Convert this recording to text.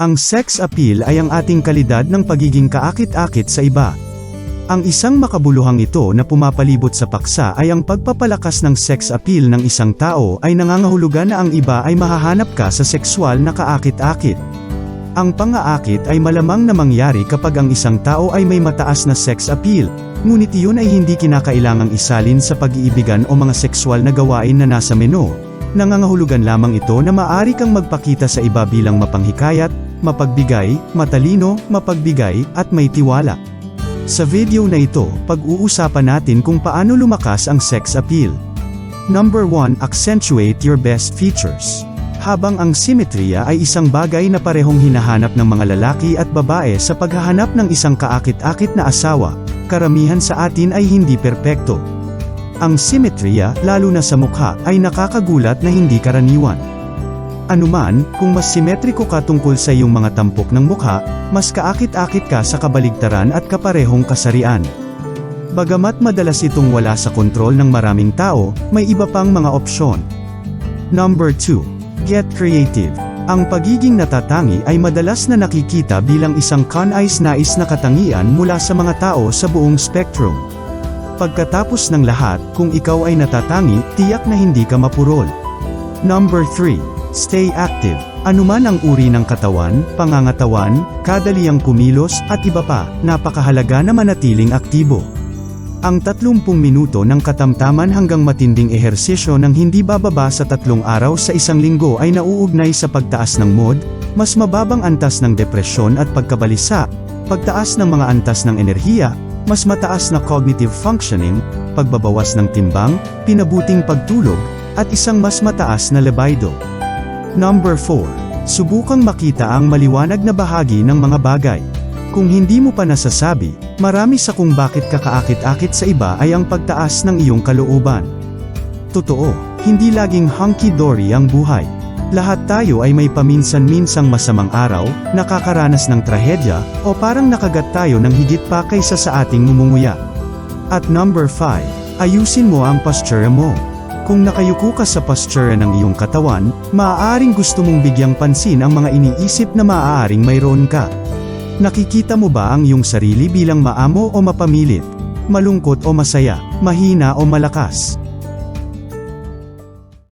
Ang sex appeal ay ang ating kalidad ng pagiging kaakit-akit sa iba. Ang isang makabuluhang ito na pumapalibot sa paksa ay ang pagpapalakas ng sex appeal ng isang tao ay nangangahulugan na ang iba ay mahahanap ka sa sexual na kaakit-akit. Ang pang-aakit ay malamang na mangyari kapag ang isang tao ay may mataas na sex appeal, ngunit iyon ay hindi kinakailangang isalin sa pag-iibigan o mga sexual na gawain na nasa menu. Nangangahulugan lamang ito na maaari kang magpakita sa iba bilang mapanghikayat, mapagbigay, matalino, mapagbigay, at may tiwala. Sa video na ito, pag-uusapan natin kung paano lumakas ang sex appeal. Number 1. Accentuate your best features. Habang ang simetriya ay isang bagay na parehong hinahanap ng mga lalaki at babae sa paghahanap ng isang kaakit-akit na asawa, karamihan sa atin ay hindi perpekto. Ang simetriya, lalo na sa mukha, ay nakakagulat na hindi karaniwan. Anuman, kung mas simetriko ka tungkol sa iyong mga tampok ng mukha, mas kaakit-akit ka sa kabaligtaran at kaparehong kasarian. Bagamat madalas itong wala sa kontrol ng maraming tao, may iba pang mga opsyon. Number 2. Get creative. Ang pagiging natatangi ay madalas na nakikita bilang isang kanais-nais na katangian mula sa mga tao sa buong spectrum. Pagkatapos ng lahat, kung ikaw ay natatangi, tiyak na hindi ka mapurol. Number 3. Stay active. Anuman ang uri ng katawan, pangangatawan, kadaliang kumilos, at iba pa, napakahalaga na manatiling aktibo. Ang 30 minuto ng katamtaman hanggang matinding ehersisyo ng hindi bababa sa 3 araw sa isang linggo ay nauugnay sa pagtaas ng mood, mas mababang antas ng depresyon at pagkabalisa, pagtaas ng mga antas ng enerhiya, mas mataas na cognitive functioning, pagbabawas ng timbang, pinabuting pagtulog, at isang mas mataas na libido. Number 4. Subukang makita ang maliwanag na bahagi ng mga bagay. Kung hindi mo pa nasasabi, marami sa kung bakit ka kaakit-akit sa iba ay ang pagtaas ng iyong kalooban. Totoo, hindi laging hunky-dory ang buhay. Lahat tayo ay may paminsan-minsang masamang araw, nakakaranas ng trahedya, o parang nakagat tayo ng higit pa kaysa sa ating ngumunguya. At number 5, ayusin mo ang posture mo. Kung nakayuko ka sa posture ng iyong katawan, maaaring gusto mong bigyang pansin ang mga iniisip na maaaring mayroon ka. Nakikita mo ba ang iyong sarili bilang maamo o mapamilit? Malungkot o masaya? Mahina o malakas?